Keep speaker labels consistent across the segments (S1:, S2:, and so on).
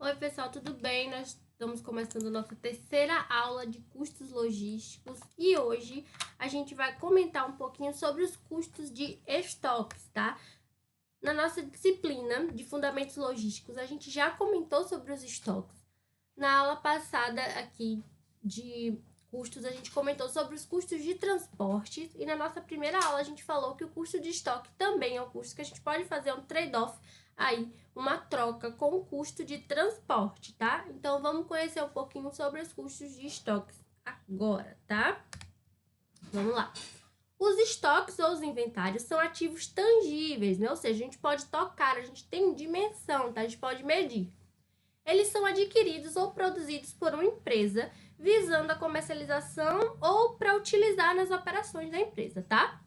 S1: Oi, pessoal, tudo bem? Nós estamos começando nossa terceira aula de custos logísticos e hoje a gente vai comentar um pouquinho sobre os custos de estoques, tá? Na nossa disciplina de fundamentos logísticos, a gente já comentou sobre os estoques. Na aula passada aqui de custos, a gente comentou sobre os custos de transporte e na nossa primeira aula a gente falou que o custo de estoque também é um custo que a gente pode fazer um trade-off aí, uma troca com o custo de transporte, tá? Então, vamos conhecer um pouquinho sobre os custos de estoques agora, tá? Vamos lá. Os estoques ou os inventários são ativos tangíveis, né? Ou seja, a gente pode tocar, a gente tem dimensão, tá? A gente pode medir. Eles são adquiridos ou produzidos por uma empresa visando a comercialização ou para utilizar nas operações da empresa, tá?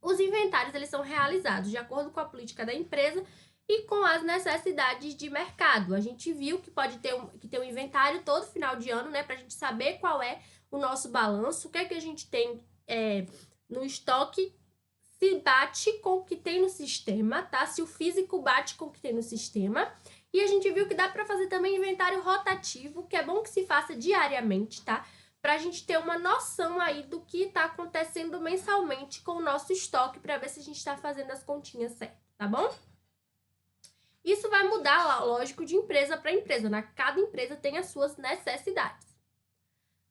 S1: Os inventários, eles são realizados de acordo com a política da empresa e com as necessidades de mercado. A gente viu que pode ter um inventário todo final de ano, né, para a gente saber qual é o nosso balanço, o que é que a gente tem no estoque, se bate com o que tem no sistema, tá? Se o físico bate com o que tem no sistema. E a gente viu que dá para fazer também inventário rotativo, que é bom que se faça diariamente, tá? Para a gente ter uma noção aí do que está acontecendo mensalmente com o nosso estoque, para ver se a gente está fazendo as continhas certas, tá bom? Isso vai mudar, lógico, de empresa para empresa, né? Cada empresa tem as suas necessidades.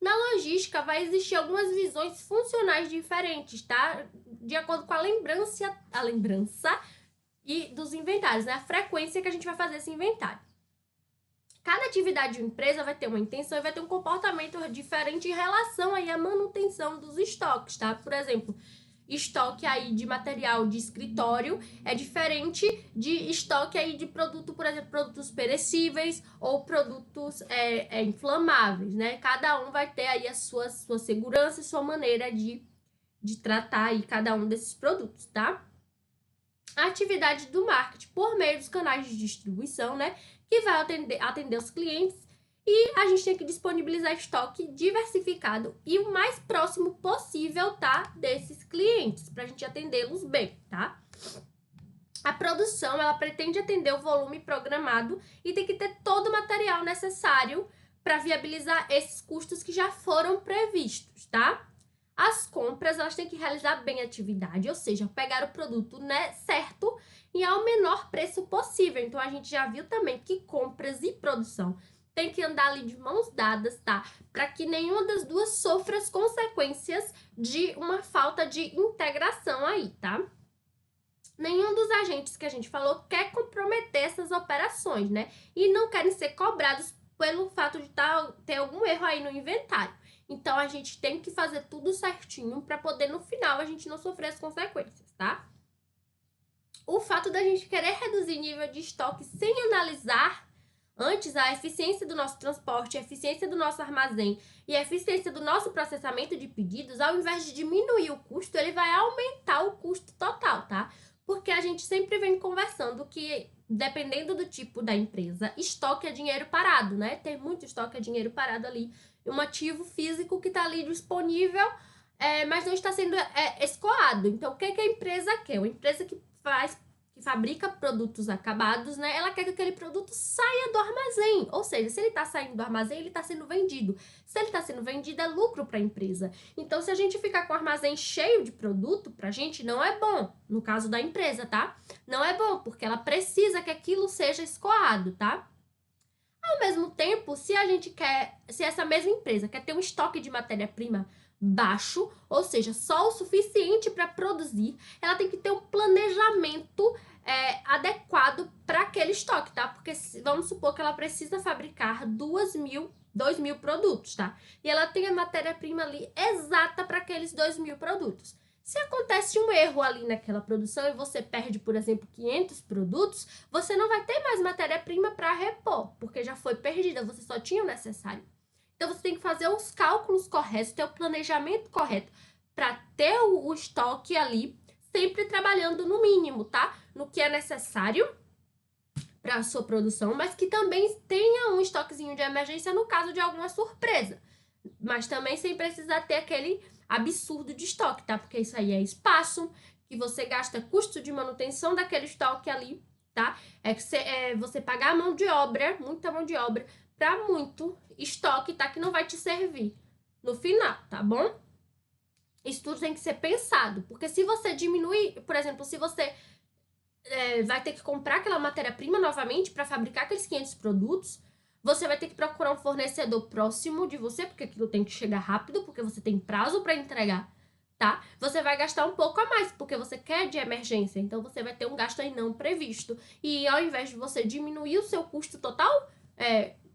S1: Na logística, vai existir algumas visões funcionais diferentes, tá? De acordo com a lembrança e dos inventários, né? A frequência que a gente vai fazer esse inventário. Cada atividade de uma empresa vai ter uma intenção e vai ter um comportamento diferente em relação aí à manutenção dos estoques, tá? Por exemplo, estoque aí de material de escritório é diferente de estoque aí de produto, por exemplo, produtos perecíveis ou produtos inflamáveis, né? Cada um vai ter aí a sua segurança e sua maneira de tratar aí cada um desses produtos, tá? A atividade do marketing por meio dos canais de distribuição, né? Que vai atender os clientes e a gente tem que disponibilizar estoque diversificado e o mais próximo possível, tá? Desses clientes, para a gente atendê-los bem, tá? A produção, ela pretende atender o volume programado e tem que ter todo o material necessário para viabilizar esses custos que já foram previstos, tá? As compras, elas têm que realizar bem a atividade, ou seja, pegar o produto, né, certo e ao menor preço possível. Então, a gente já viu também que compras e produção tem que andar ali de mãos dadas, tá? Para que nenhuma das duas sofra as consequências de uma falta de integração aí, tá? Nenhum dos agentes que a gente falou quer comprometer essas operações, né? E não querem ser cobrados pelo fato de ter algum erro aí no inventário. Então, a gente tem que fazer tudo certinho para poder, no final, a gente não sofrer as consequências, tá? O fato da gente querer reduzir nível de estoque sem analisar antes a eficiência do nosso transporte, a eficiência do nosso armazém e a eficiência do nosso processamento de pedidos, ao invés de diminuir o custo, ele vai aumentar o custo total, tá? Porque a gente sempre vem conversando que, dependendo do tipo da empresa, estoque é dinheiro parado, né? Ter muito estoque é dinheiro parado ali, um ativo físico que está ali disponível, mas não está sendo escoado. Então, o que a empresa quer? Uma empresa que fabrica produtos acabados, né? Ela quer que aquele produto saia do armazém. Ou seja, se ele está saindo do armazém, ele está sendo vendido. Se ele está sendo vendido, é lucro para a empresa. Então, se a gente ficar com o armazém cheio de produto, para a gente não é bom. No caso da empresa, tá? Não é bom, porque ela precisa que aquilo seja escoado, tá? Ao mesmo tempo, se essa mesma empresa quer ter um estoque de matéria-prima baixo, ou seja, só o suficiente para produzir, ela tem que ter um planejamento adequado para aquele estoque, tá? Porque vamos supor que ela precisa fabricar 2.000 produtos, tá? E ela tem a matéria-prima ali exata para aqueles 2.000 produtos. Se acontece um erro ali naquela produção e você perde, por exemplo, 500 produtos, você não vai ter mais matéria-prima para repor, porque já foi perdida, você só tinha o necessário. Então, você tem que fazer os cálculos corretos, ter o planejamento correto para ter o estoque ali, sempre trabalhando no mínimo, tá? No que é necessário para a sua produção, mas que também tenha um estoquezinho de emergência no caso de alguma surpresa. Mas também sem precisar ter aquele absurdo de estoque, tá? Porque isso aí é espaço que você gasta, custo de manutenção daquele estoque ali tá? É que você pagar mão de obra, muita mão de obra, para muito estoque, tá? Que não vai te servir no final, tá bom? Isso tudo tem que ser pensado, porque se você diminuir, por exemplo, se você vai ter que comprar aquela matéria-prima novamente para fabricar aqueles 500 produtos, você vai ter que procurar um fornecedor próximo de você, porque aquilo tem que chegar rápido, porque você tem prazo para entregar, tá? Você vai gastar um pouco a mais, porque você quer de emergência, então você vai ter um gasto aí não previsto. E ao invés de você diminuir o seu custo total,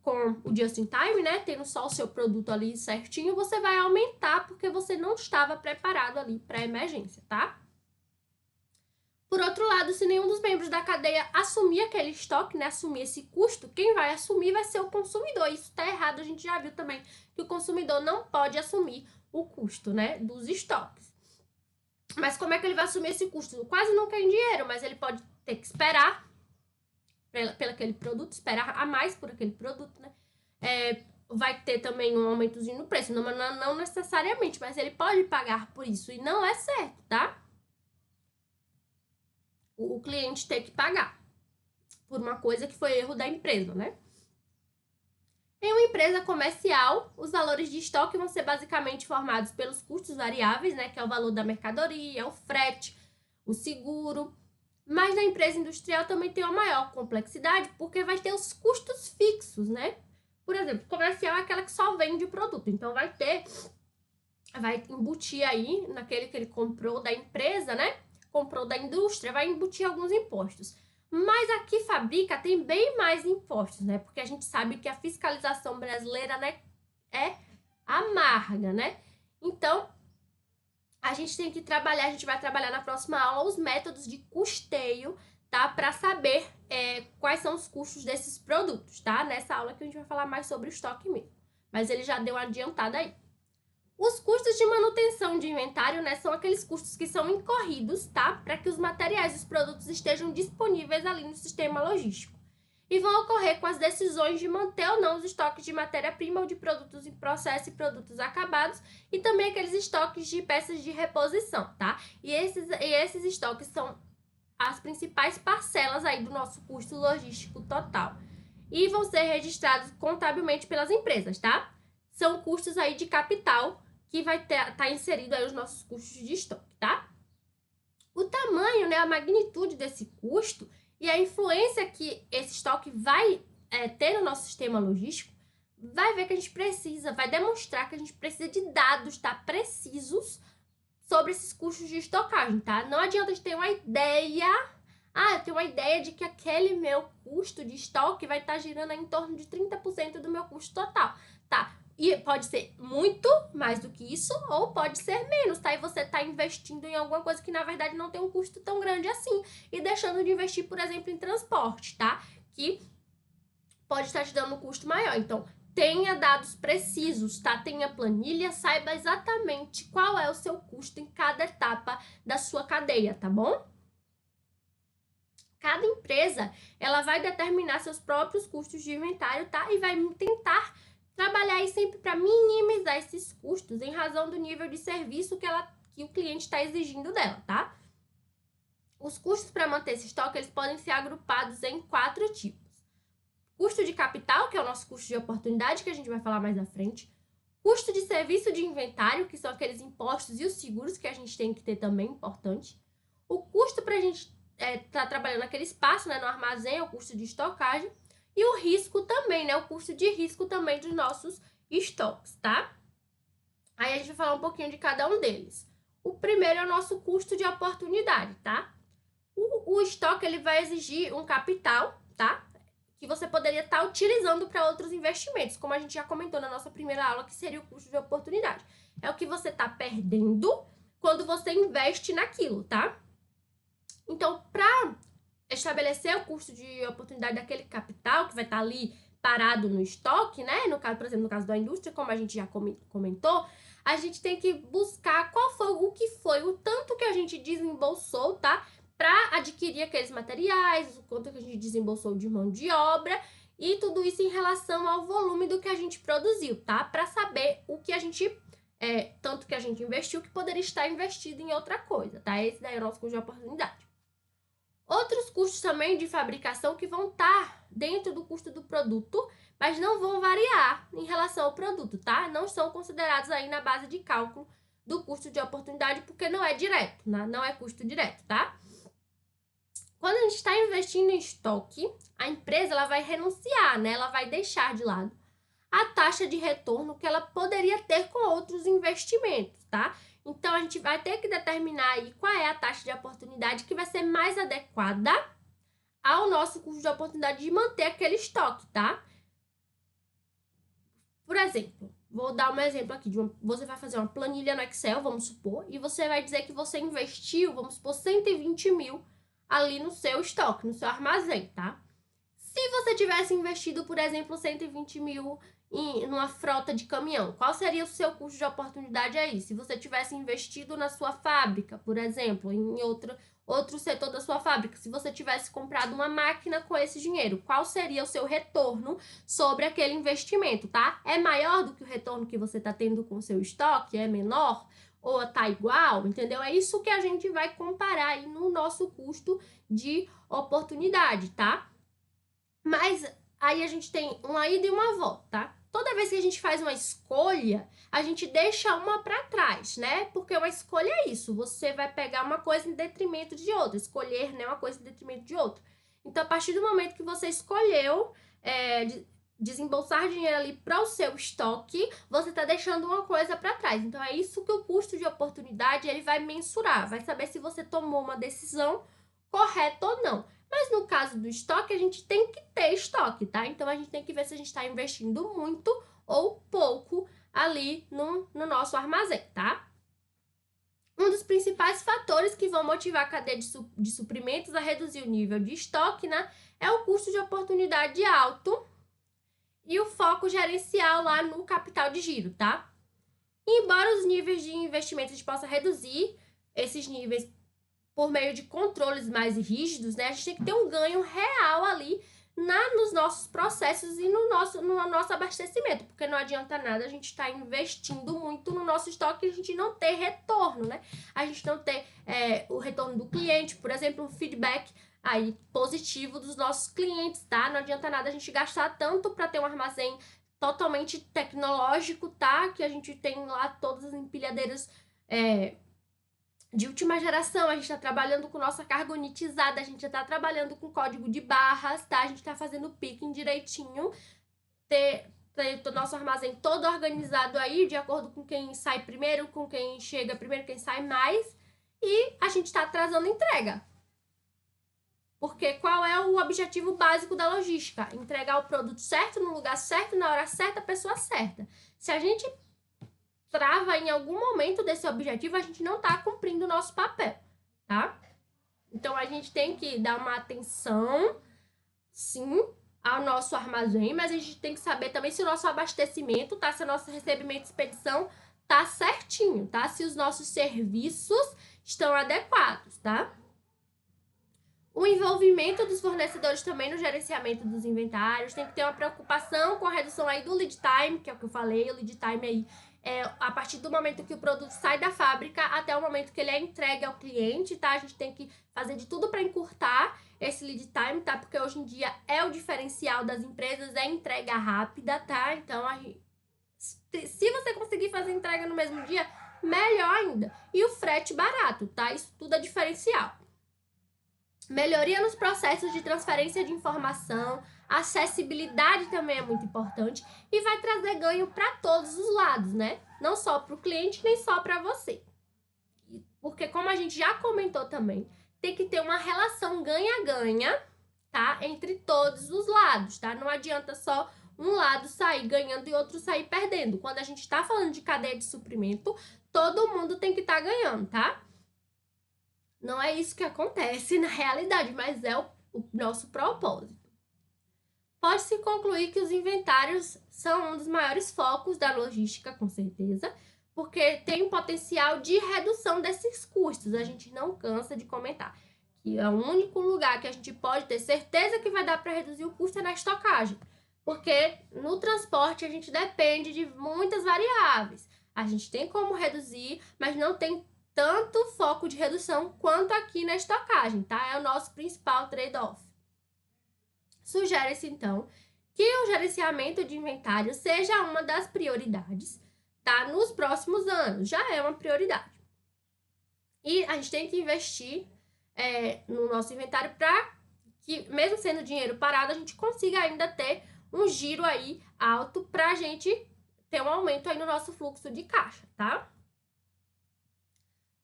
S1: com o just in time, né, tendo só o seu produto ali certinho, você vai aumentar, porque você não estava preparado ali para emergência, tá? Por outro lado, se nenhum dos membros da cadeia assumir aquele estoque, né, assumir esse custo, quem vai assumir vai ser o consumidor. Isso está errado, a gente já viu também que o consumidor não pode assumir o custo, né, dos estoques. Mas como é que ele vai assumir esse custo? Quase nunca em dinheiro, mas ele pode ter que esperar pelo aquele produto, esperar a mais por aquele produto, né? Vai ter também um aumentozinho no preço, não necessariamente, mas ele pode pagar por isso e não é certo, tá? O cliente ter que pagar por uma coisa que foi erro da empresa, né? Em uma empresa comercial, os valores de estoque vão ser basicamente formados pelos custos variáveis, né? Que é o valor da mercadoria, o frete, o seguro. Mas na empresa industrial também tem uma maior complexidade, porque vai ter os custos fixos, né? Por exemplo, comercial é aquela que só vende o produto, então vai embutir aí naquele que ele comprou da empresa, né? Comprou da indústria, vai embutir alguns impostos. Mas aqui fabrica tem bem mais impostos, né? Porque a gente sabe que a fiscalização brasileira, né, é amarga, né? Então, a gente tem que trabalhar, a gente vai trabalhar na próxima aula os métodos de custeio, tá? Para saber quais são os custos desses produtos, tá? Nessa aula que a gente vai falar mais sobre o estoque mesmo. Mas ele já deu uma adiantada aí. Os custos de manutenção de inventário, né, são aqueles custos que são incorridos, tá? Para que os materiais e os produtos estejam disponíveis ali no sistema logístico. E vão ocorrer com as decisões de manter ou não os estoques de matéria-prima ou de produtos em processo e produtos acabados, e também aqueles estoques de peças de reposição, tá? E esses estoques são as principais parcelas aí do nosso custo logístico total. E vão ser registrados contabilmente pelas empresas, tá? São custos aí de capital que vai estar inserido aí os nossos custos de estoque, tá? O tamanho, né, a magnitude desse custo e a influência que esse estoque vai ter no nosso sistema logístico, vai ver que a gente precisa, vai demonstrar que a gente precisa de dados, tá, precisos sobre esses custos de estocagem, tá? Não adianta a gente ter uma ideia, eu tenho uma ideia de que aquele meu custo de estoque vai estar girando em torno de 30% do meu custo total, tá? E pode ser muito mais do que isso, ou pode ser menos, tá? E você tá investindo em alguma coisa que, na verdade, não tem um custo tão grande assim. E deixando de investir, por exemplo, em transporte, tá? Que pode estar te dando um custo maior. Então, tenha dados precisos, tá? Tenha planilha, saiba exatamente qual é o seu custo em cada etapa da sua cadeia, tá bom? Cada empresa, ela vai determinar seus próprios custos de inventário, tá? E vai tentar trabalhar aí sempre para minimizar esses custos em razão do nível de serviço que o cliente está exigindo dela, tá? Os custos para manter esse estoque, eles podem ser agrupados em 4 tipos. Custo de capital, que é o nosso custo de oportunidade, que a gente vai falar mais à frente. Custo de serviço de inventário, que são aqueles impostos e os seguros que a gente tem que ter também, importante. O custo para a gente estar trabalhando naquele espaço, né, no armazém, é o custo de estocagem. E o risco também, né? O custo de risco também dos nossos estoques, tá? Aí a gente vai falar um pouquinho de cada um deles. O primeiro é o nosso custo de oportunidade, tá? O estoque, ele vai exigir um capital, tá? Que você poderia estar utilizando para outros investimentos, como a gente já comentou na nossa primeira aula, que seria o custo de oportunidade. É o que você está perdendo quando você investe naquilo, tá? Então, para estabelecer o custo de oportunidade daquele capital que vai estar ali parado no estoque, né? No caso, por exemplo, no caso da indústria, como a gente já comentou, a gente tem que buscar o tanto que a gente desembolsou, tá? Para adquirir aqueles materiais, o quanto que a gente desembolsou de mão de obra e tudo isso em relação ao volume do que a gente produziu, tá? Para saber o que a gente tanto que a gente investiu que poderia estar investido em outra coisa, tá? Esse daí é o nosso custo de oportunidade. Outros custos também de fabricação que vão estar dentro do custo do produto, mas não vão variar em relação ao produto, tá? Não são considerados aí na base de cálculo do custo de oportunidade, porque não é direto, né? Não é custo direto, tá? Quando a gente está investindo em estoque, a empresa ela vai renunciar, né? Ela vai deixar de lado a taxa de retorno que ela poderia ter com outros investimentos, tá? Então, a gente vai ter que determinar aí qual é a taxa de oportunidade que vai ser mais adequada ao nosso custo de oportunidade de manter aquele estoque, tá? Por exemplo, vou dar um exemplo aqui. Você vai fazer uma planilha no Excel, vamos supor, e você vai dizer que você investiu, vamos supor, 120 mil ali no seu estoque, no seu armazém, tá? Se você tivesse investido, por exemplo, 120 mil numa frota de caminhão, qual seria o seu custo de oportunidade aí? Se você tivesse investido na sua fábrica, por exemplo, em outro setor da sua fábrica, se você tivesse comprado uma máquina com esse dinheiro, qual seria o seu retorno sobre aquele investimento, tá? É maior do que o retorno que você está tendo com o seu estoque? É menor? Ou tá igual? Entendeu? É isso que a gente vai comparar aí no nosso custo de oportunidade, tá? Mas aí a gente tem uma ida e uma volta, tá? Toda vez que a gente faz uma escolha, a gente deixa uma para trás, né? Porque uma escolha é isso, você vai pegar uma coisa em detrimento de outra, escolher, né, uma coisa em detrimento de outra. Então, a partir do momento que você escolheu desembolsar dinheiro ali para o seu estoque, você está deixando uma coisa para trás. Então, é isso que o custo de oportunidade ele vai mensurar, vai saber se você tomou uma decisão correta ou não. Mas no caso do estoque, a gente tem que ter estoque, tá? Então, a gente tem que ver se a gente está investindo muito ou pouco ali no nosso armazém, tá? Um dos principais fatores que vão motivar a cadeia de suprimentos a reduzir o nível de estoque, né? É o custo de oportunidade alto e o foco gerencial lá no capital de giro, tá? Embora os níveis de investimento a gente possa reduzir esses níveis por meio de controles mais rígidos, né? A gente tem que ter um ganho real ali nos nossos processos e no nosso abastecimento, porque não adianta nada a gente estar investindo muito no nosso estoque e a gente não ter retorno, né? A gente não ter o retorno do cliente, por exemplo, um feedback aí positivo dos nossos clientes, tá? Não adianta nada a gente gastar tanto para ter um armazém totalmente tecnológico, tá? Que a gente tem lá todas as empilhadeiras de última geração, a gente está trabalhando com nossa carga unitizada, a gente já está trabalhando com código de barras, tá? A gente está fazendo picking direitinho, ter o nosso armazém todo organizado aí, de acordo com quem sai primeiro, com quem chega primeiro, quem sai mais, e a gente está atrasando a entrega. Porque qual é o objetivo básico da logística? Entregar o produto certo, no lugar certo, na hora certa, a pessoa certa. Se a gente trava em algum momento desse objetivo, a gente não está cumprindo o nosso papel, tá? Então, a gente tem que dar uma atenção, sim, ao nosso armazém, mas a gente tem que saber também se o nosso abastecimento, tá? Se o nosso recebimento e expedição tá certinho, tá? Se os nossos serviços estão adequados, tá? O envolvimento dos fornecedores também no gerenciamento dos inventários, tem que ter uma preocupação com a redução aí do lead time, que é o que eu falei, o lead time aí a partir do momento que o produto sai da fábrica até o momento que ele é entregue ao cliente, tá? A gente tem que fazer de tudo para encurtar esse lead time, tá? Porque hoje em dia é o diferencial das empresas, é entrega rápida, tá? Então, se você conseguir fazer entrega no mesmo dia, melhor ainda. E o frete barato, tá? Isso tudo é diferencial. Melhoria nos processos de transferência de informação, acessibilidade também é muito importante e vai trazer ganho para todos os lados, né? Não só para o cliente, nem só para você. Porque como a gente já comentou também, tem que ter uma relação ganha-ganha, tá? Entre todos os lados, tá? Não adianta só um lado sair ganhando e outro sair perdendo. Quando a gente está falando de cadeia de suprimento, todo mundo tem que estar ganhando, tá? Não é isso que acontece na realidade, mas é o nosso propósito. Pode-se concluir que os inventários são um dos maiores focos da logística, com certeza, porque tem um potencial de redução desses custos. A gente não cansa de comentar que é o único lugar que a gente pode ter certeza que vai dar para reduzir o custo é na estocagem, porque no transporte a gente depende de muitas variáveis. A gente tem como reduzir, mas não tem tanto foco de redução quanto aqui na estocagem, tá? É o nosso principal trade-off. Sugere-se, então, que o gerenciamento de inventário seja uma das prioridades, tá? Nos próximos anos, já é uma prioridade. E a gente tem que investir no nosso inventário para que, mesmo sendo dinheiro parado, a gente consiga ainda ter um giro aí alto para a gente ter um aumento aí no nosso fluxo de caixa, tá?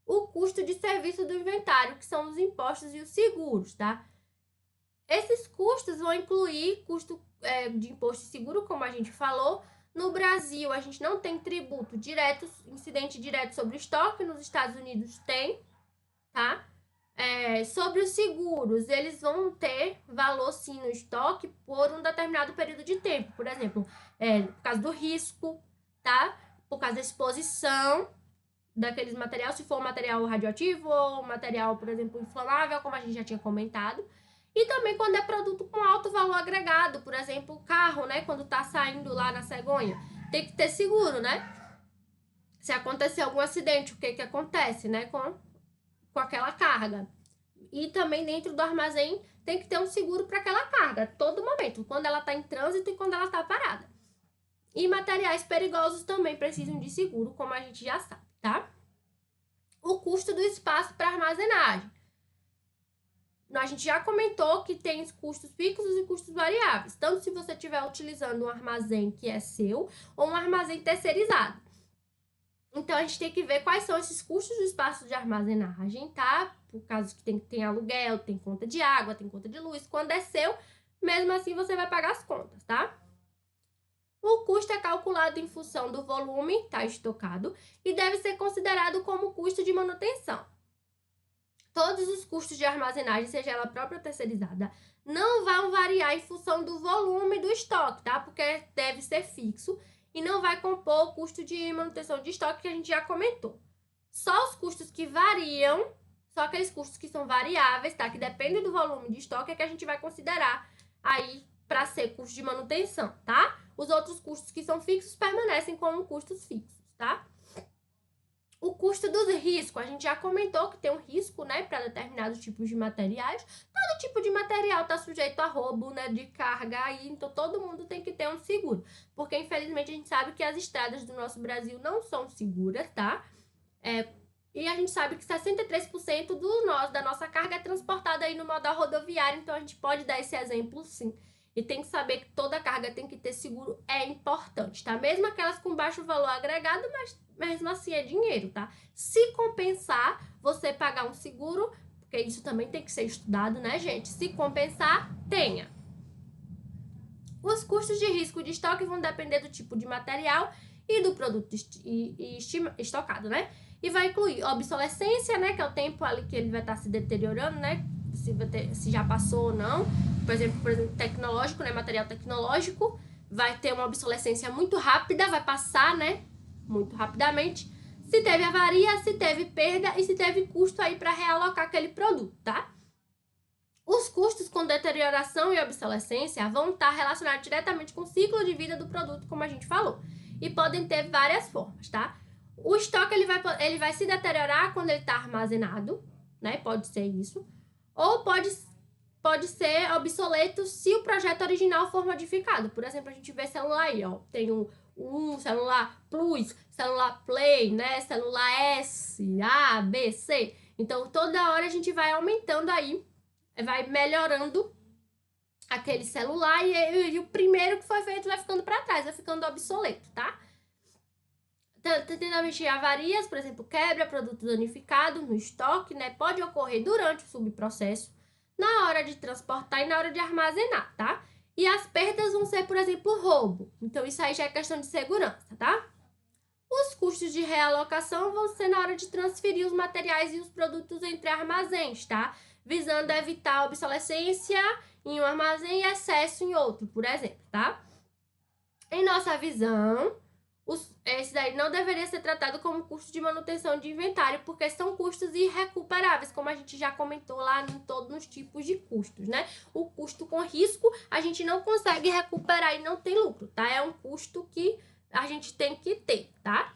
S1: O custo de serviço do inventário, que são os impostos e os seguros, tá? Esses custos vão incluir custo de imposto e seguro, como a gente falou. No Brasil, a gente não tem tributo direto, incidente direto sobre o estoque. Nos Estados Unidos tem, tá? Sobre os seguros, eles vão ter valor sim no estoque por um determinado período de tempo. Por exemplo, por causa do risco, tá? Por causa da exposição daqueles materiais, se for material radioativo ou material, por exemplo, inflamável, como a gente já tinha comentado. E também quando é produto com alto valor agregado, por exemplo, o carro, né? Quando tá saindo lá na cegonha, tem que ter seguro, né? Se acontecer algum acidente, o que que acontece, né? Com aquela carga. E também dentro do armazém tem que ter um seguro para aquela carga, a todo momento, quando ela tá em trânsito e quando ela tá parada. E materiais perigosos também precisam de seguro, como a gente já sabe, tá? O custo do espaço para armazenagem. A gente já comentou que tem custos fixos e custos variáveis, tanto se você estiver utilizando um armazém que é seu ou um armazém terceirizado. Então, a gente tem que ver quais são esses custos do espaço de armazenagem, tá? Por causa que tem aluguel, tem conta de água, tem conta de luz. Quando é seu, mesmo assim você vai pagar as contas, tá? O custo é calculado em função do volume, tá estocado, e deve ser considerado como custo de manutenção. Todos os custos de armazenagem, seja ela própria ou terceirizada, não vão variar em função do volume do estoque, tá? Porque deve ser fixo e não vai compor o custo de manutenção de estoque que a gente já comentou. Só os custos que variam, só aqueles custos que são variáveis, tá? Que dependem do volume de estoque é que a gente vai considerar aí para ser custo de manutenção, tá? Os outros custos que são fixos permanecem como custos fixos, tá? O custo do risco, a gente já comentou que tem um risco, né, para determinados tipos de materiais. Todo tipo de material está sujeito a roubo, né, de carga aí, então todo mundo tem que ter um seguro. Porque, infelizmente, a gente sabe que as estradas do nosso Brasil não são seguras, tá? E a gente sabe que 63% da nossa carga é transportada aí no modal rodoviário, então a gente pode dar esse exemplo sim. E tem que saber que toda carga tem que ter seguro, é importante, tá? Mesmo aquelas com baixo valor agregado, mas mesmo assim é dinheiro, tá? Se compensar você pagar um seguro, porque isso também tem que ser estudado, né, gente? Se compensar, tenha. Os custos de risco de estoque vão depender do tipo de material e do produto estocado, né? E vai incluir obsolescência, né? Que é o tempo ali que ele vai estar se deteriorando, né? Se já passou ou não. Por exemplo, tecnológico, né? Material tecnológico vai ter uma obsolescência muito rápida, vai passar, né? Muito rapidamente. Se teve avaria, se teve perda e se teve custo aí para realocar aquele produto, tá? Os custos com deterioração e obsolescência vão estar relacionados diretamente com o ciclo de vida do produto, como a gente falou. E podem ter várias formas, tá? O estoque ele vai se deteriorar quando ele está armazenado, né? Pode ser isso. Ou pode ser obsoleto se o projeto original for modificado. Por exemplo, a gente vê celular aí, ó. Tem um celular Plus, celular Play, né? Celular S, A, B, C. Então, toda hora a gente vai aumentando aí, vai melhorando aquele celular e o primeiro que foi feito vai ficando para trás, vai ficando obsoleto, tá? Tendo a mexer avarias, por exemplo, quebra, produto danificado no estoque, né? Pode ocorrer durante o subprocesso, na hora de transportar e na hora de armazenar, tá? E as perdas vão ser, por exemplo, roubo. Então, isso aí já é questão de segurança, tá? Os custos de realocação vão ser na hora de transferir os materiais e os produtos entre armazéns, tá? Visando evitar a obsolescência em um armazém e excesso em outro, por exemplo, tá? Em nossa visão, esse daí não deveria ser tratado como custo de manutenção de inventário, porque são custos irrecuperáveis, como a gente já comentou lá em todos os tipos de custos, né? O custo com risco a gente não consegue recuperar e não tem lucro, tá? É um custo que a gente tem que ter, tá?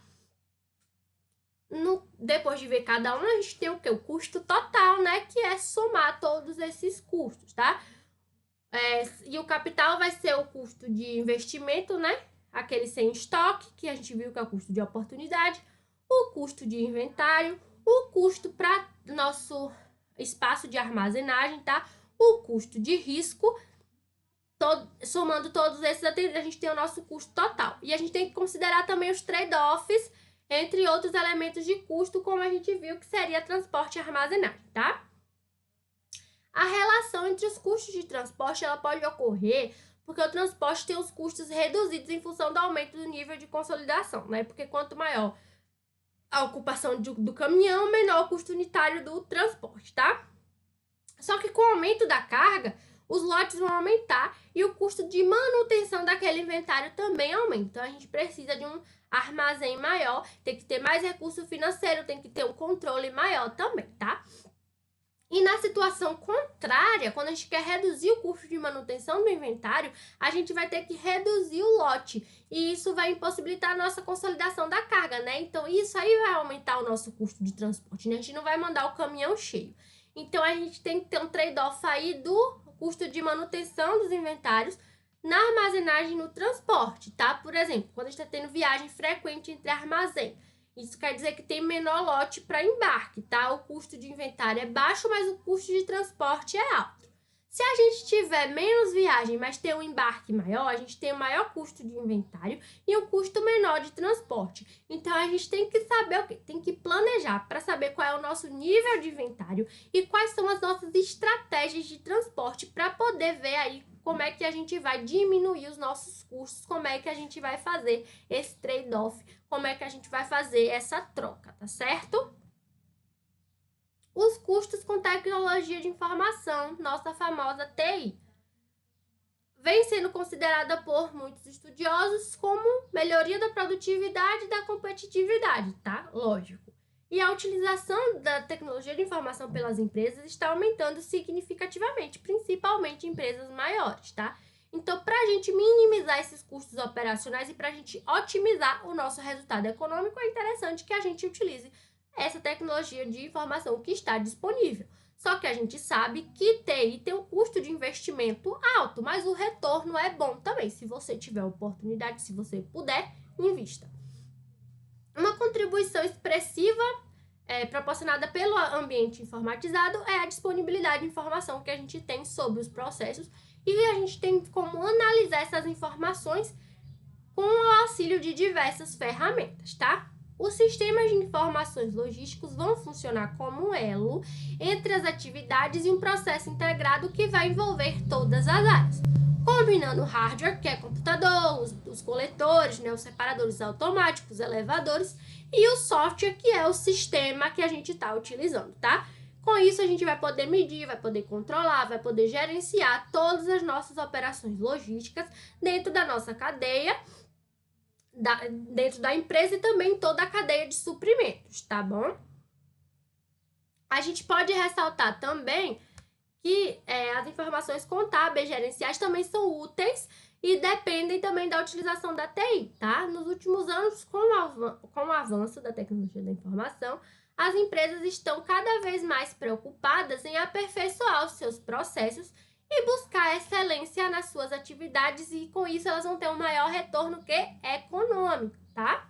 S1: depois de ver cada um, a gente tem o quê? O custo total, né? Que é somar todos esses custos, tá? E o capital vai ser o custo de investimento, né? Aquele sem estoque, que a gente viu que é o custo de oportunidade, o custo de inventário, o custo para nosso espaço de armazenagem, tá? O custo de risco. Somando todos esses, a gente tem o nosso custo total. E a gente tem que considerar também os trade-offs, entre outros elementos de custo, como a gente viu que seria transporte e armazenagem, tá? A relação entre os custos de transporte, ela pode ocorrer porque o transporte tem os custos reduzidos em função do aumento do nível de consolidação, né? Porque quanto maior a ocupação do caminhão, menor o custo unitário do transporte, tá? Só que com o aumento da carga, os lotes vão aumentar e o custo de manutenção daquele inventário também aumenta. Então, a gente precisa de um armazém maior, tem que ter mais recurso financeiro, tem que ter um controle maior também, tá? E na situação contrária, quando a gente quer reduzir o custo de manutenção do inventário, a gente vai ter que reduzir o lote. E isso vai impossibilitar a nossa consolidação da carga, né? Então, isso aí vai aumentar o nosso custo de transporte, né? A gente não vai mandar o caminhão cheio. Então, a gente tem que ter um trade-off aí do custo de manutenção dos inventários na armazenagem e no transporte, tá? Por exemplo, quando a gente está tendo viagem frequente entre armazém, isso quer dizer que tem menor lote para embarque, tá? O custo de inventário é baixo, mas o custo de transporte é alto. Se a gente tiver menos viagem, mas ter um embarque maior, a gente tem um maior custo de inventário e um custo menor de transporte. Então, a gente tem que saber o quê? Tem que planejar para saber qual é o nosso nível de inventário e quais são as nossas estratégias de transporte para poder ver aí como é que a gente vai diminuir os nossos custos, como é que a gente vai fazer esse trade-off, como é que a gente vai fazer essa troca, tá certo? Os custos com tecnologia de informação, nossa famosa TI, vem sendo considerada por muitos estudiosos como melhoria da produtividade e da competitividade, tá? Lógico. E a utilização da tecnologia de informação pelas empresas está aumentando significativamente, principalmente em empresas maiores, tá? Então, para a gente minimizar esses custos operacionais e para a gente otimizar o nosso resultado econômico, é interessante que a gente utilize essa tecnologia de informação que está disponível. Só que a gente sabe que TI tem um custo de investimento alto, mas o retorno é bom também. Se você tiver oportunidade, se você puder, invista. Uma contribuição expressiva proporcionada pelo ambiente informatizado é a disponibilidade de informação que a gente tem sobre os processos e a gente tem como analisar essas informações com o auxílio de diversas ferramentas, tá? Os sistemas de informações logísticos vão funcionar como um elo entre as atividades e um processo integrado que vai envolver todas as áreas, combinando o hardware, que é computador, os coletores, né, os separadores automáticos, elevadores, e o software, que é o sistema que a gente está utilizando, tá? Com isso, a gente vai poder medir, vai poder controlar, vai poder gerenciar todas as nossas operações logísticas dentro da nossa cadeia, dentro da empresa e também toda a cadeia de suprimentos, tá bom? A gente pode ressaltar também que as informações contábeis gerenciais também são úteis e dependem também da utilização da TI, tá? Nos últimos anos, com o avanço da tecnologia da informação, as empresas estão cada vez mais preocupadas em aperfeiçoar os seus processos e buscar excelência nas suas atividades e com isso elas vão ter um maior retorno que econômico, tá?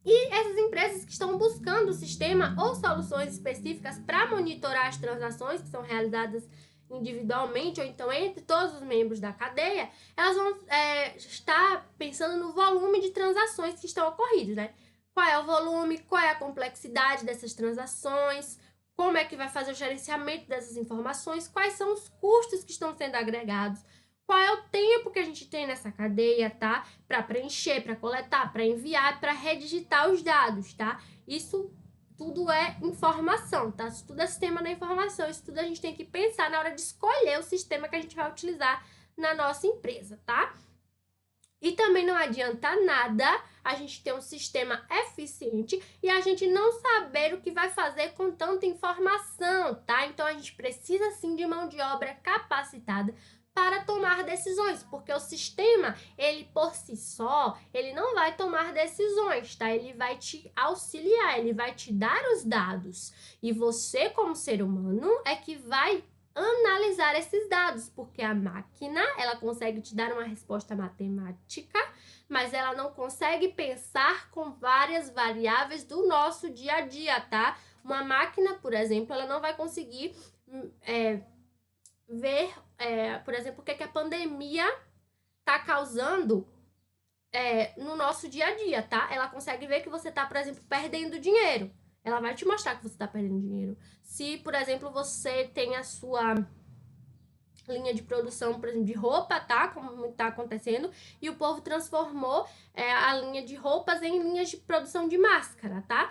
S1: E essas empresas que estão buscando o sistema ou soluções específicas para monitorar as transações que são realizadas individualmente ou então entre todos os membros da cadeia, elas vão estar pensando no volume de transações que estão ocorridas, né? Qual é o volume, qual é a complexidade dessas transações, como é que vai fazer o gerenciamento dessas informações, quais são os custos que estão sendo agregados, qual é o tempo que a gente tem nessa cadeia, tá? Para preencher, para coletar, para enviar, para redigitar os dados, tá? Isso tudo é informação, tá? Isso tudo é sistema da informação. Isso tudo a gente tem que pensar na hora de escolher o sistema que a gente vai utilizar na nossa empresa, tá? E também não adianta nada a gente ter um sistema eficiente e a gente não saber o que vai fazer com tanta informação, tá? Então, a gente precisa, sim, de mão de obra capacitada para tomar decisões, porque o sistema, ele por si só, ele não vai tomar decisões, tá? Ele vai te auxiliar, ele vai te dar os dados. E você, como ser humano, é que vai analisar esses dados, porque a máquina, ela consegue te dar uma resposta matemática, mas ela não consegue pensar com várias variáveis do nosso dia a dia, tá? Uma máquina, por exemplo, ela não vai conseguir ver, por exemplo, o que a pandemia está causando no nosso dia a dia, tá? Ela consegue ver que você está, por exemplo, perdendo dinheiro. Ela vai te mostrar que você está perdendo dinheiro. Se, por exemplo, você tem a sua linha de produção, por exemplo, de roupa, tá? Como está acontecendo, e o povo transformou a linha de roupas em linhas de produção de máscara, tá?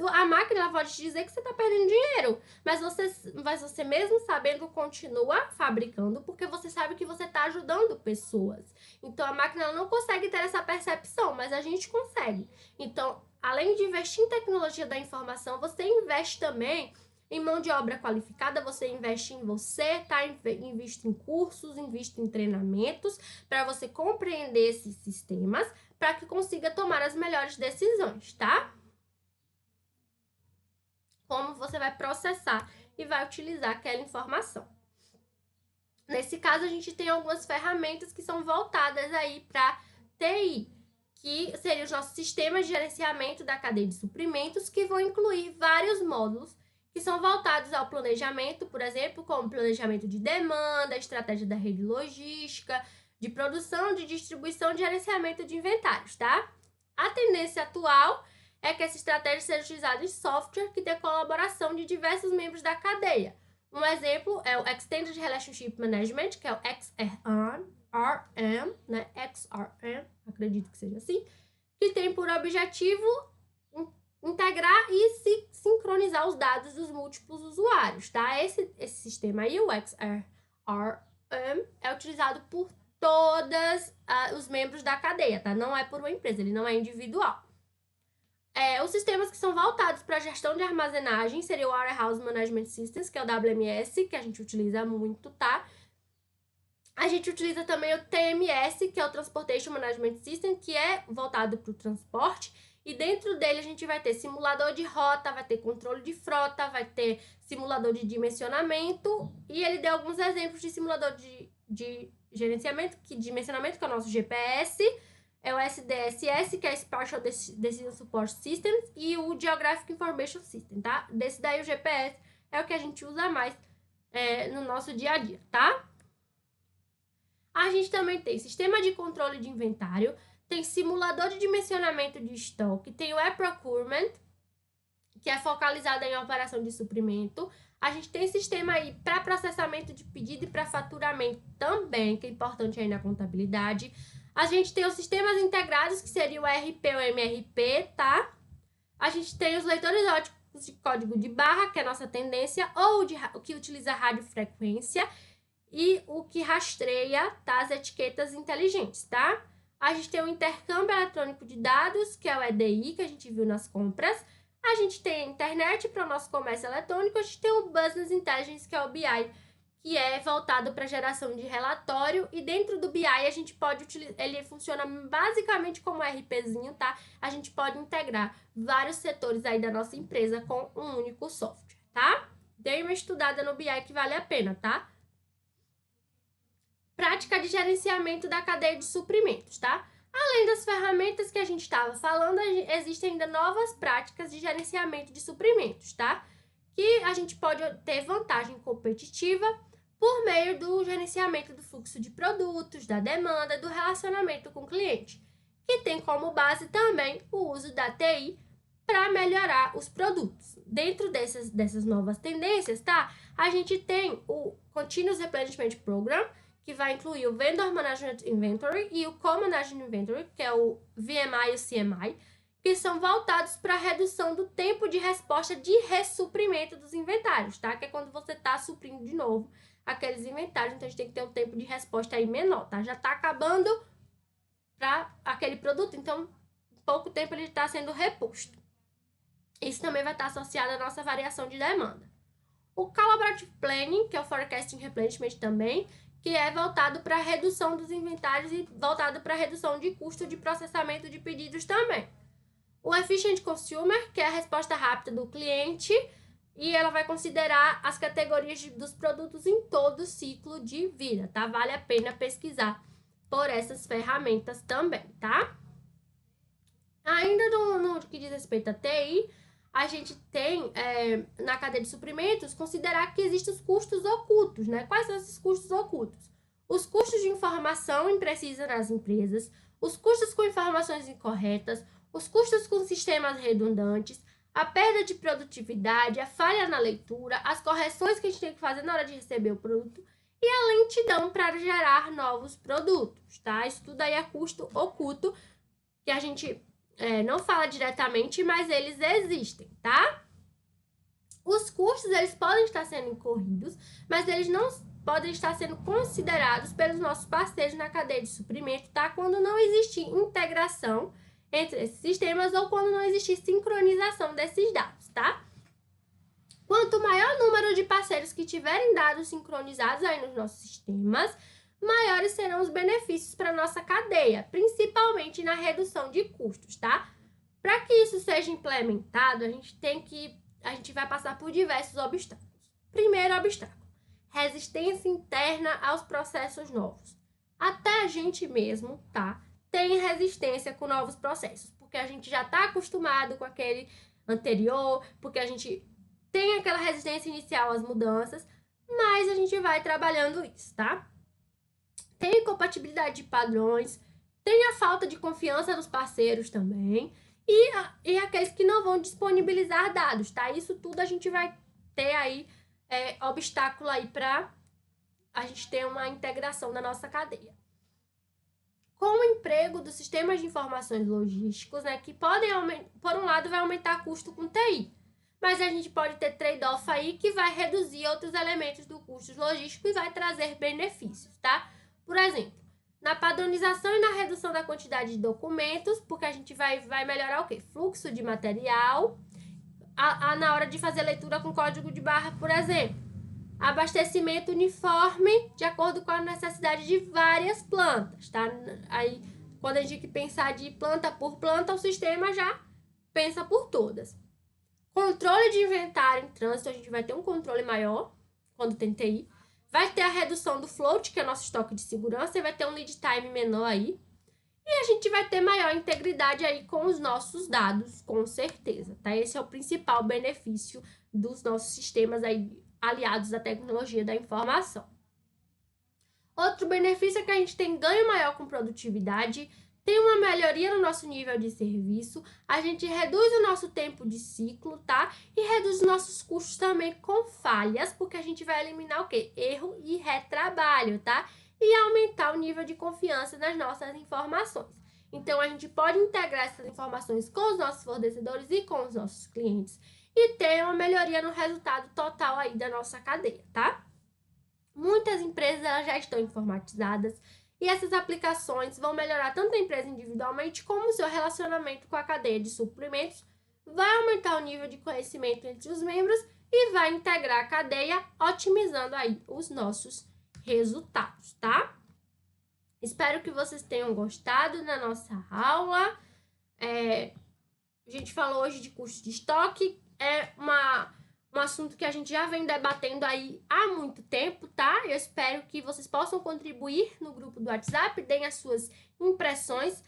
S1: A máquina ela pode te dizer que você está perdendo dinheiro, mas você mesmo sabendo continua fabricando, porque você sabe que você está ajudando pessoas. Então, a máquina ela não consegue ter essa percepção, mas a gente consegue. Então, além de investir em tecnologia da informação, você investe também em mão de obra qualificada, você investe em você, tá? Investe em cursos, investe em treinamentos para você compreender esses sistemas, para que consiga tomar as melhores decisões, tá? Como você vai processar e vai utilizar aquela informação. Nesse caso, a gente tem algumas ferramentas que são voltadas aí para TI, que seriam os nossos sistemas de gerenciamento da cadeia de suprimentos, que vão incluir vários módulos que são voltados ao planejamento, por exemplo, como planejamento de demanda, estratégia da rede logística, de produção, de distribuição, de gerenciamento de inventários, tá? A tendência atual é que essa estratégia seja utilizada em software que dê colaboração de diversos membros da cadeia. Um exemplo é o Extended Relationship Management, que é o XRM, né? XRM, acredito que seja assim, que tem por objetivo integrar e sincronizar os dados dos múltiplos usuários, tá? Esse sistema aí, o XRM, é utilizado por todos os membros da cadeia, tá? Não é por uma empresa, ele não é individual. Os sistemas que são voltados para a gestão de armazenagem seria o Warehouse Management Systems, que é o WMS, que a gente utiliza muito, tá? A gente utiliza também o TMS, que é o Transportation Management System, que é voltado para o transporte. E dentro dele a gente vai ter simulador de rota, vai ter controle de frota, vai ter simulador de dimensionamento. E ele deu alguns exemplos de simulador de gerenciamento, dimensionamento, que é o nosso GPS. É o SDSS, que é Spatial Decision Support Systems, e o Geographic Information System, tá? Desse daí o GPS é o que a gente usa mais no nosso dia a dia, tá? A gente também tem sistema de controle de inventário, tem simulador de dimensionamento de estoque, tem o e-procurement, que é focalizado em operação de suprimento. A gente tem sistema aí para processamento de pedido e para faturamento também, que é importante aí na contabilidade. A gente tem os sistemas integrados, que seria o RP ou MRP, tá? A gente tem os leitores óticos de código de barra, que é a nossa tendência, ou o que utiliza radiofrequência, e o que rastreia, tá, as etiquetas inteligentes, tá? A gente tem o intercâmbio eletrônico de dados, que é o EDI, que a gente viu nas compras. A gente tem a internet para o nosso comércio eletrônico. A gente tem o Business Intelligence, que é o BI, que é voltado para geração de relatório. E dentro do BI a gente pode utilizar, ele funciona basicamente como um RPzinho, tá? A gente pode integrar vários setores aí da nossa empresa com um único software, tá? Dei uma estudada no BI que vale a pena, tá? Prática de gerenciamento da cadeia de suprimentos, tá? Além das ferramentas que a gente estava falando, existem ainda novas práticas de gerenciamento de suprimentos, tá? Que a gente pode ter vantagem competitiva por meio do gerenciamento do fluxo de produtos, da demanda, do relacionamento com o cliente, que tem como base também o uso da TI para melhorar os produtos. Dentro dessas novas tendências, tá? A gente tem o Continuous Replenishment Program, que vai incluir o Vendor Management Inventory e o Co-Management Inventory, que é o VMI e o CMI, que são voltados para a redução do tempo de resposta de ressuprimento dos inventários, tá? Que é quando você está suprindo de novo aqueles inventários, então a gente tem que ter um tempo de resposta aí menor, tá? Já está acabando para aquele produto, então em pouco tempo ele está sendo reposto. Isso também vai estar associado à nossa variação de demanda. O Collaborative Planning, que é o Forecasting Replenishment também, que é voltado para a redução dos inventários e voltado para a redução de custo de processamento de pedidos também. O Efficient Consumer, que é a resposta rápida do cliente, e ela vai considerar as categorias dos produtos em todo o ciclo de vida, tá? Vale a pena pesquisar por essas ferramentas também, tá? Ainda no que diz respeito à TI, a gente tem, na cadeia de suprimentos, considerar que existem os custos ocultos, né? Quais são esses custos ocultos? Os custos de informação imprecisa nas empresas, os custos com informações incorretas, os custos com sistemas redundantes, a perda de produtividade, a falha na leitura, as correções que a gente tem que fazer na hora de receber o produto e a lentidão para gerar novos produtos, tá? Isso tudo aí é custo oculto que a gente não fala diretamente, mas eles existem, tá? Os custos, eles podem estar sendo incorridos, mas eles não podem estar sendo considerados pelos nossos parceiros na cadeia de suprimento, tá? Quando não existe integração entre esses sistemas ou quando não existe sincronização desses dados, tá? Quanto maior o número de parceiros que tiverem dados sincronizados aí nos nossos sistemas, maiores serão os benefícios para a nossa cadeia, principalmente na redução de custos, tá? Para que isso seja implementado, a gente vai passar por diversos obstáculos. Primeiro obstáculo, resistência interna aos processos novos. Até a gente mesmo, tá? Tem resistência com novos processos, porque a gente já está acostumado com aquele anterior, porque a gente tem aquela resistência inicial às mudanças, mas a gente vai trabalhando isso, tá? Tem incompatibilidade de padrões, tem a falta de confiança nos parceiros também, e aqueles que não vão disponibilizar dados, tá? Isso tudo a gente vai ter aí obstáculo aí para a gente ter uma integração da nossa cadeia. Com o emprego dos sistemas de informações logísticos, né, que podem por um lado vai aumentar custo com TI, mas a gente pode ter trade-off aí que vai reduzir outros elementos do custo logístico e vai trazer benefícios, tá? Por exemplo, na padronização e na redução da quantidade de documentos, porque a gente vai melhorar o quê? Fluxo de material, na hora de fazer leitura com código de barra, por exemplo. Abastecimento uniforme de acordo com a necessidade de várias plantas, tá? Aí, quando a gente tem que pensar de planta por planta, o sistema já pensa por todas. Controle de inventário em trânsito, a gente vai ter um controle maior quando tem TI. Vai ter a redução do float, que é nosso estoque de segurança, e vai ter um lead time menor aí. E a gente vai ter maior integridade aí com os nossos dados, com certeza, tá? Esse é o principal benefício dos nossos sistemas aí aliados à tecnologia da informação. Outro benefício é que a gente tem ganho maior com produtividade, tem uma melhoria no nosso nível de serviço, a gente reduz o nosso tempo de ciclo, tá? E reduz os nossos custos também com falhas, porque a gente vai eliminar o quê? Erro e retrabalho, tá? E aumentar o nível de confiança nas nossas informações. Então, a gente pode integrar essas informações com os nossos fornecedores e com os nossos clientes e ter uma melhoria no resultado total aí da nossa cadeia, tá? Muitas empresas elas já estão informatizadas e essas aplicações vão melhorar tanto a empresa individualmente como o seu relacionamento com a cadeia de suprimentos, vai aumentar o nível de conhecimento entre os membros e vai integrar a cadeia, otimizando aí os nossos resultados, tá? Espero que vocês tenham gostado da nossa aula. A gente falou hoje de custo de estoque, é um assunto que a gente já vem debatendo aí há muito tempo, tá? Eu espero que vocês possam contribuir no grupo do WhatsApp, deem as suas impressões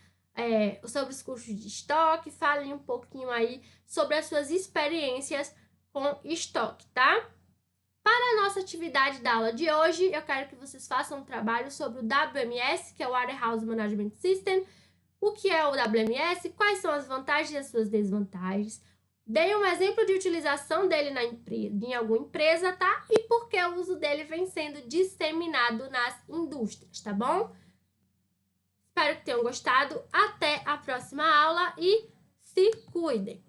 S1: sobre os custos de estoque, falem um pouquinho aí sobre as suas experiências com estoque, tá? Para a nossa atividade da aula de hoje, eu quero que vocês façam um trabalho sobre o WMS, que é o Warehouse Management System. O que é o WMS, quais são as vantagens e as suas desvantagens. Dei um exemplo de utilização dele em alguma empresa, tá? E por que o uso dele vem sendo disseminado nas indústrias, tá bom? Espero que tenham gostado. Até a próxima aula e se cuidem!